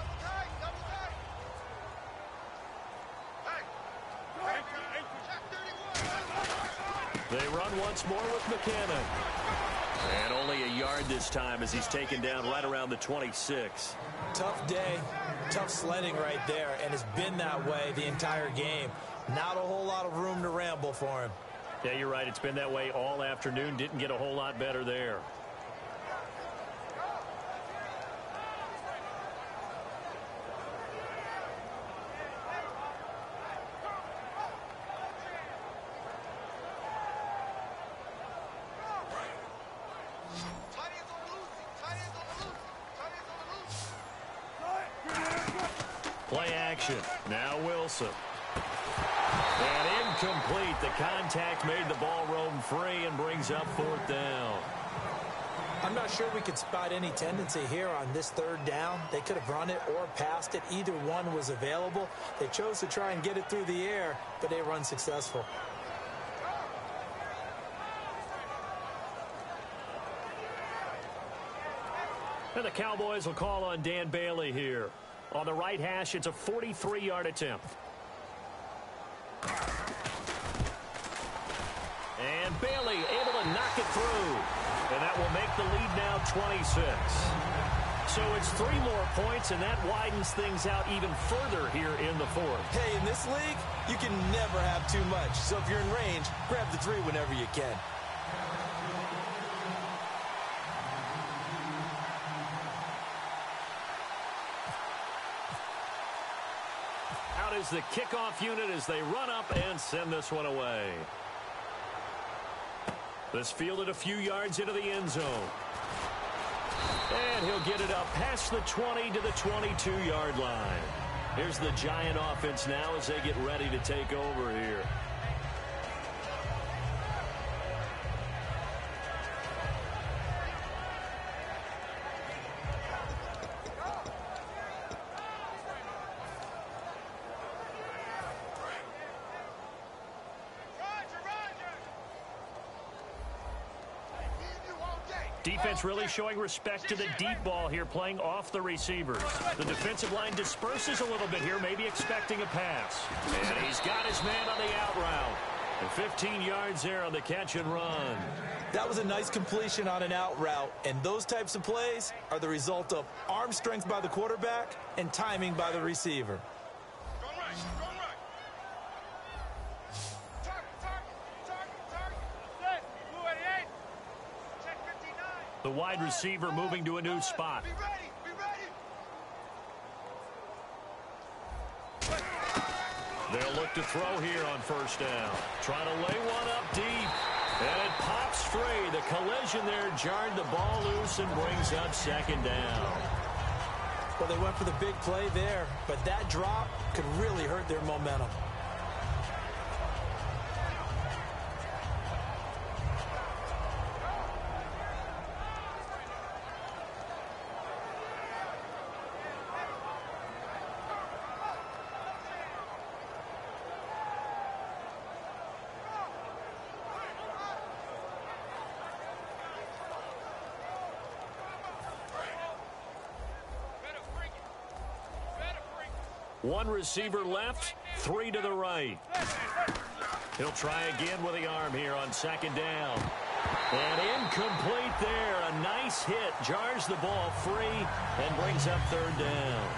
They run once more with McKenna. And only a yard this time as he's taken down right around the 26. Tough day, tough sledding right there, and it's been that way the entire game. Not a whole lot of room to ramble for him. Yeah, you're right. It's been that way all afternoon. Didn't get a whole lot better there. Play action. Now Wilson. And incomplete. The contact made the ball roam free and brings up 4th down. I'm not sure we could spot any tendency here on this 3rd down. They could have run it or passed it. Either one was available. They chose to try and get it through the air, but they run successful. And the Cowboys will call on Dan Bailey here. On the right hash, it's a 43-yard attempt. Bailey able to knock it through. And that will make the lead now 26. So it's 3 more points, and that widens things out even further here in the fourth. Hey, in this league, you can never have too much. So if you're in range, grab the 3 whenever you can. Out is the kickoff unit as they run up and send this one away. This fielded a few yards into the end zone. And he'll get it up past the 20 to the 22-yard line. Here's the Giant offense now as they get ready to take over here. Defense really showing respect to the deep ball here, playing off the receivers. The defensive line disperses a little bit here, maybe expecting a pass. And he's got his man on the out route. And 15 yards there on the catch and run. That was a nice completion on an out route. And those types of plays are the result of arm strength by the quarterback and timing by the receiver. The wide receiver moving to a new spot. They'll look to throw here on first down. Trying to lay one up deep. And it pops free. The collision there jarred the ball loose and brings up second down. Well, they went for the big play there, but that drop could really hurt their momentum. One receiver left, 3 to the right. He'll try again with the arm here on second down. And incomplete there. A nice hit. Jars the ball free and brings up third down.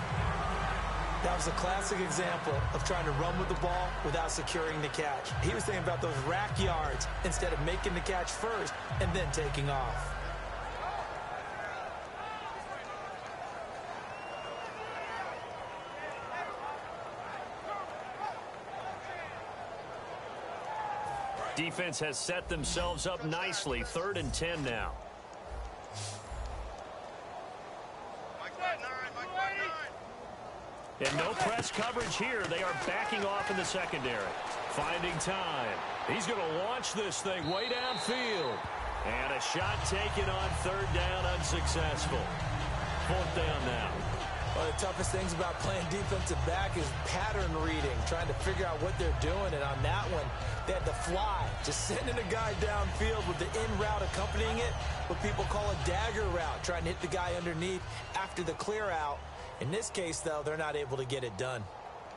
That was a classic example of trying to run with the ball without securing the catch. He was thinking about those rack yards instead of making the catch first and then taking off. Defense has set themselves up nicely. 3rd and 10 now. And no press coverage here. They are backing off in the secondary. Finding time. He's going to launch this thing way downfield. And a shot taken on 3rd down, unsuccessful. 4th down now. One of the toughest things about playing defensive back is pattern reading, trying to figure out what they're doing. And on that one, they had the fly, just sending a guy downfield with the in route accompanying it, what people call a dagger route, trying to hit the guy underneath after the clear out. In this case, though, they're not able to get it done.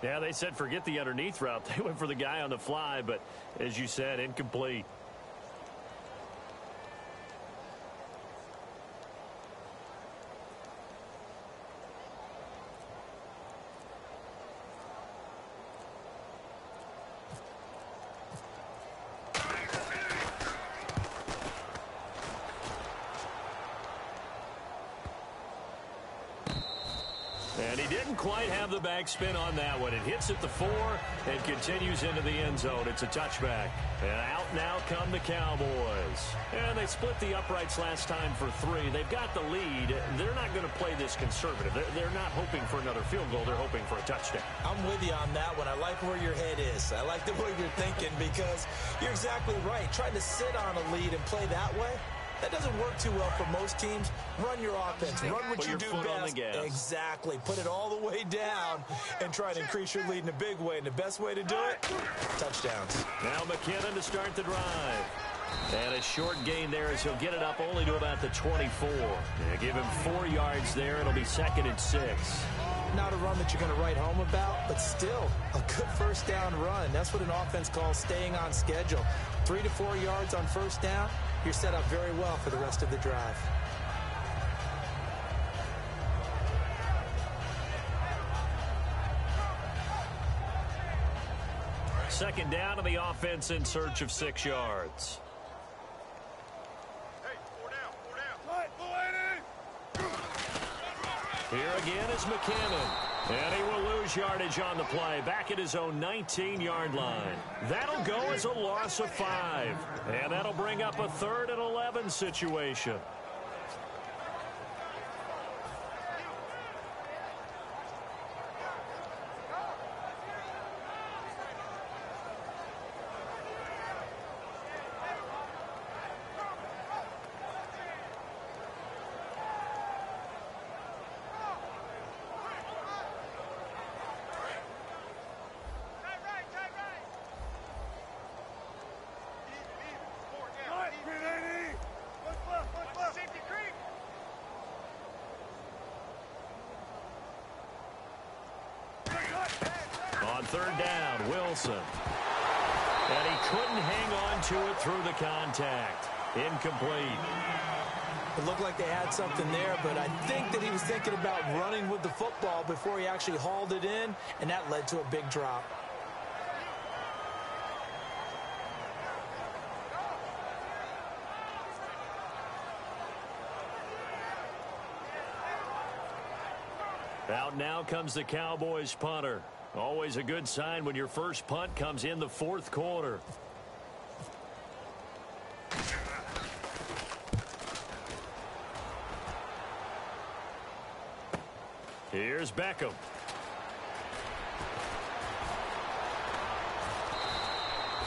Yeah, they said forget the underneath route. They went for the guy on the fly, but as you said, incomplete. And he didn't quite have the backspin on that one. It hits at the 4 and continues into the end zone. It's a touchback. And out now come the Cowboys. And they split the uprights last time for 3. They've got the lead. They're not going to play this conservative. They're not hoping for another field goal. They're hoping for a touchdown. I'm with you on that one. I like where your head is. I like the way you're thinking because you're exactly right. Trying to sit on a lead and play that way, that doesn't work too well for most teams. Run your offense. Run what you do best. On the gas. Exactly. Put it all the way down and try to increase your lead in a big way. And the best way to do it, touchdowns. Now McKinnon to start the drive. And a short gain there as he'll get it up only to about the 24. Give him 4 yards there. It'll be 2nd and 6. Not a run that you're going to write home about, but still a good first down run. That's what an offense calls staying on schedule. 3 to 4 yards on first down, you're set up very well for the rest of the drive. Second down to the offense in search of 6 yards. Here again is McKinnon. And he will lose yardage on the play. Back at his own 19-yard line. That'll go as a loss of 5. And that'll bring up a 3rd and 11 situation. On 3rd down, Wilson. And he couldn't hang on to it through the contact. Incomplete. It looked like they had something there, but I think that he was thinking about running with the football before he actually hauled it in, and that led to a big drop. Out now comes the Cowboys punter. Always a good sign when your first punt comes in the 4th quarter. Here's Beckham.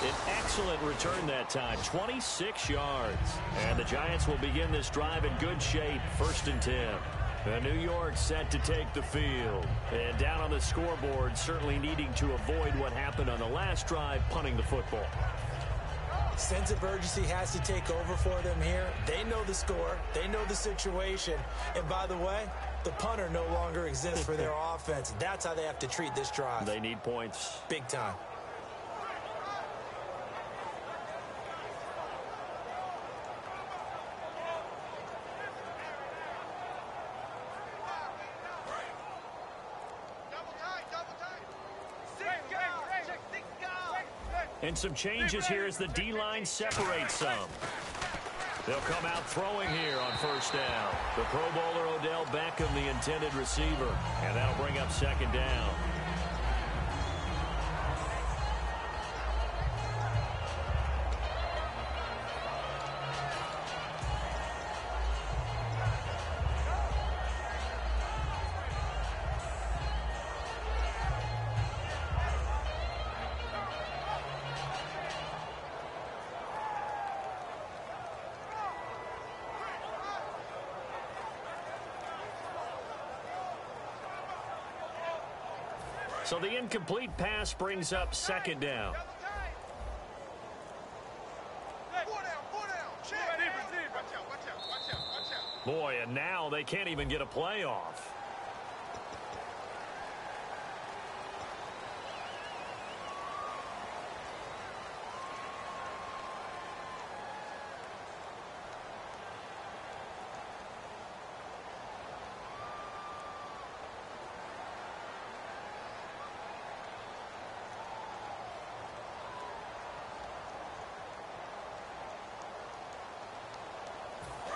An excellent return that time, 26 yards. And the Giants will begin this drive in good shape, 1st and 10. New York set to take the field. And down on the scoreboard, certainly needing to avoid what happened on the last drive, punting the football. Sense of urgency has to take over for them here. They know the score. They know the situation. And by the way, the punter no longer exists for their offense. That's how they have to treat this drive. They need points. Big time. And some changes here as the D-line separates some. They'll come out throwing here on 1st down. The Pro Bowler Odell Beckham, the intended receiver. And that'll bring up 2nd down. So the incomplete pass brings up 2nd down. Boy, and now they can't even get a play off.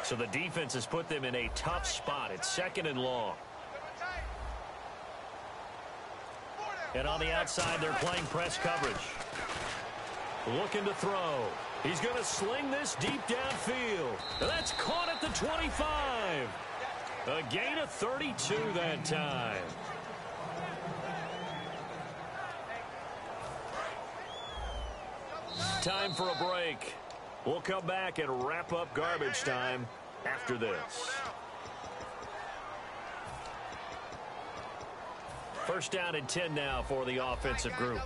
So the defense has put them in a tough spot. It's 2nd and long. And on the outside, they're playing press coverage. Looking to throw. He's going to sling this deep downfield. And that's caught at the 25. A gain of 32 that time. Time for a break. We'll come back and wrap up garbage time after this. 1st down and 10 now for the offensive group.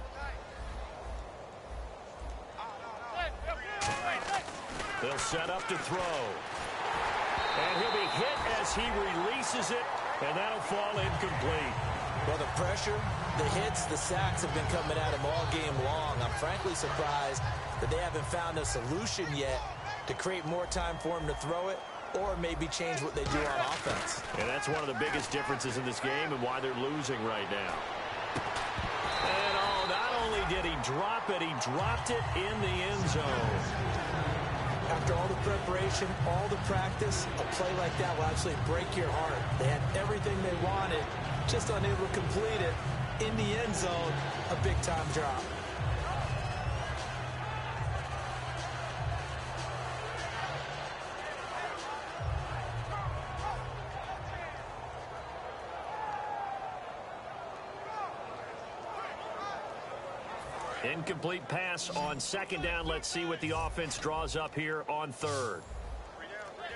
They'll set up to throw. And he'll be hit as he releases it, and that'll fall incomplete. Well, the pressure, the hits, the sacks have been coming at him all game long. I'm frankly surprised that they haven't found a solution yet to create more time for him to throw it or maybe change what they do on offense. And that's one of the biggest differences in this game and why they're losing right now. And, not only did he drop it, he dropped it in the end zone. After all the preparation, all the practice, a play like that will actually break your heart. They had everything they wanted, just unable to complete it. In the end zone, a big-time drop. Incomplete pass on second down. Let's see what the offense draws up here on third.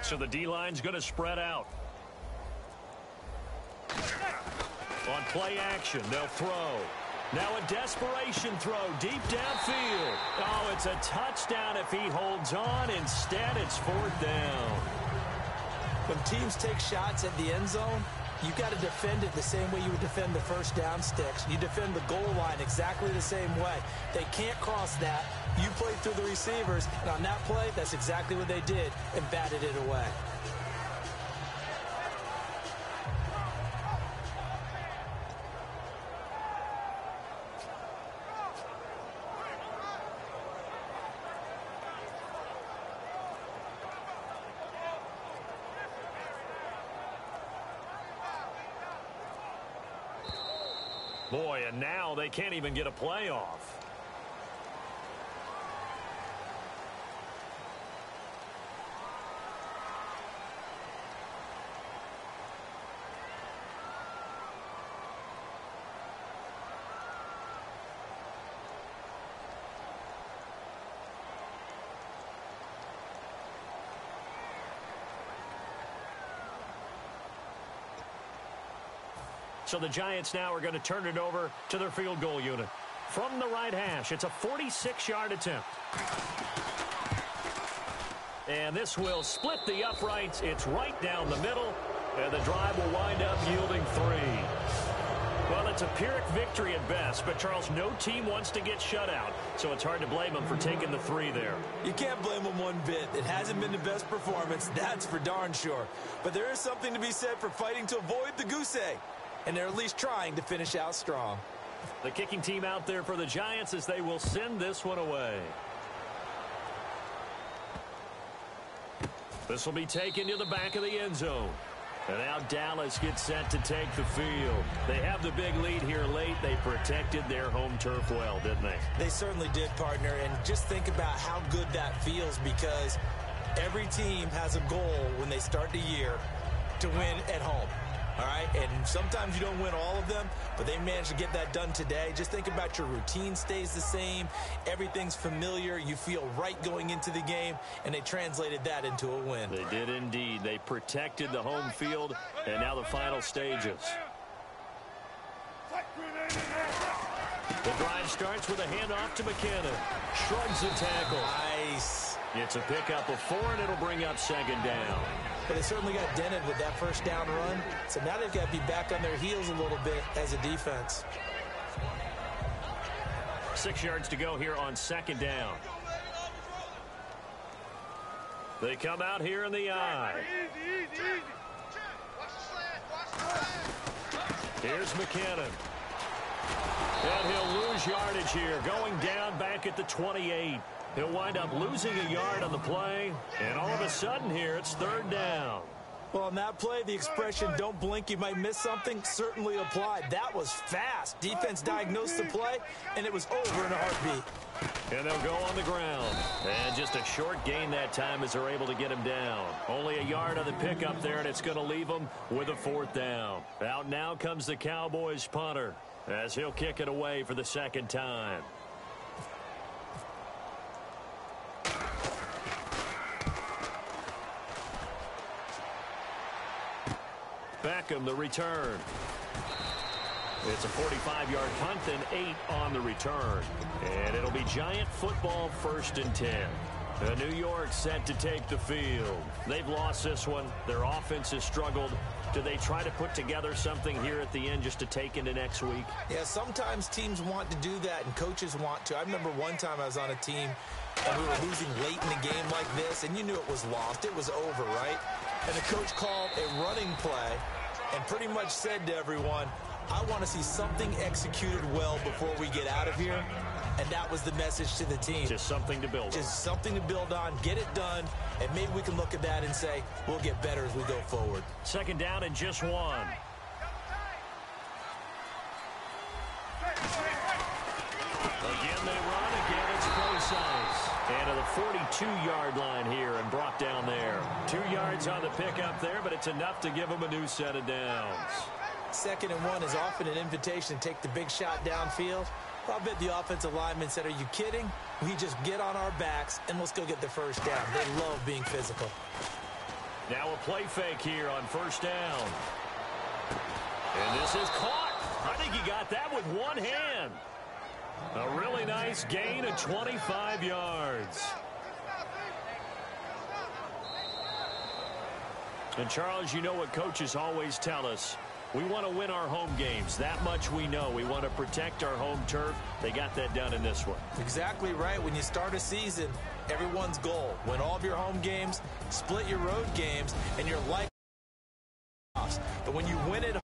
So the D-line's going to spread out. On play action, they'll throw. Now a desperation throw deep downfield. Oh, it's a touchdown if he holds on. Instead, it's fourth down. When teams take shots at the end zone, you've got to defend it the same way you would defend the first down sticks. You defend the goal line exactly the same way. They can't cross that. You play through the receivers, and on that play, that's exactly what they did and batted it away. Boy, and now they can't even get a play off. So the Giants now are going to turn it over to their field goal unit. From the right hash, it's a 46-yard attempt. And this will split the uprights. It's right down the middle, and the drive will wind up yielding 3. Well, it's a Pyrrhic victory at best, but, Charles, no team wants to get shut out, so it's hard to blame them for taking the 3 there. You can't blame them one bit. It hasn't been the best performance, that's for darn sure. But there is something to be said for fighting to avoid the goose egg. And they're at least trying to finish out strong. The kicking team out there for the Giants as they will send this one away. This will be taken to the back of the end zone. And now Dallas gets set to take the field. They have the big lead here late. They protected their home turf well, didn't they? They certainly did, partner. And just think about how good that feels, because every team has a goal when they start the year to win at home. All right, and sometimes you don't win all of them, but they managed to get that done today. Just think about your routine stays the same. Everything's familiar. You feel right going into the game, and they translated that into a win. They did indeed. They protected the home field, and now the final stages. The drive starts with a handoff to McKinnon. Shrugs the tackle. Nice. It's a pickup of 4, and it'll bring up second down. But they certainly got dented with that first down run. So now they've got to be back on their heels a little bit as a defense. 6 yards to go here on second down. They come out here in the eye. Here's McKinnon. And he'll lose yardage here, going down back at the 28. He'll wind up losing a yard on the play, and all of a sudden here, it's third down. Well, on that play, the expression, don't blink, you might miss something, certainly applied. That was fast. Defense diagnosed the play, and it was over in a heartbeat. And they'll go on the ground. And just a short gain that time as they're able to get him down. Only a yard on the pickup there, and it's going to leave them with a fourth down. Out now comes the Cowboys punter as he'll kick it away for the second time. Beckham, the return. It's a 45-yard punt and 8 on the return. And it'll be Giant football, 1st and 10. New York set to take the field. They've lost this one. Their offense has struggled. Do they try to put together something here at the end just to take into next week? Yeah, sometimes teams want to do that, and coaches want to. I remember one time I was on a team, and we were losing late in a game like this, and you knew it was lost. It was over, right? And the coach called a running play and pretty much said to everyone, I want to see something executed well before we get out of here. And that was the message to the team. Just something to build on. Just something to build on, get it done, and maybe we can look at that and say, we'll get better as we go forward. Second down and just one. Again, they run. Again, it's precise. And to the 42-yard line here and brought down there. 2 yards on the pickup there, but it's enough to give them a new set of downs. 2nd and 1 is often an invitation to take the big shot downfield. I bet the offensive lineman said, are you kidding? We just get on our backs and let's go get the first down. They love being physical. Now a play fake here on first down. And this is caught. I think he got that with one hand. A really nice gain of 25 yards. And Charles, you know what coaches always tell us. We want to win our home games. That much we know. We want to protect our home turf. They got that done in this one. Exactly right. When you start a season, everyone's goal, win all of your home games, split your road games, and you're like. But when you win it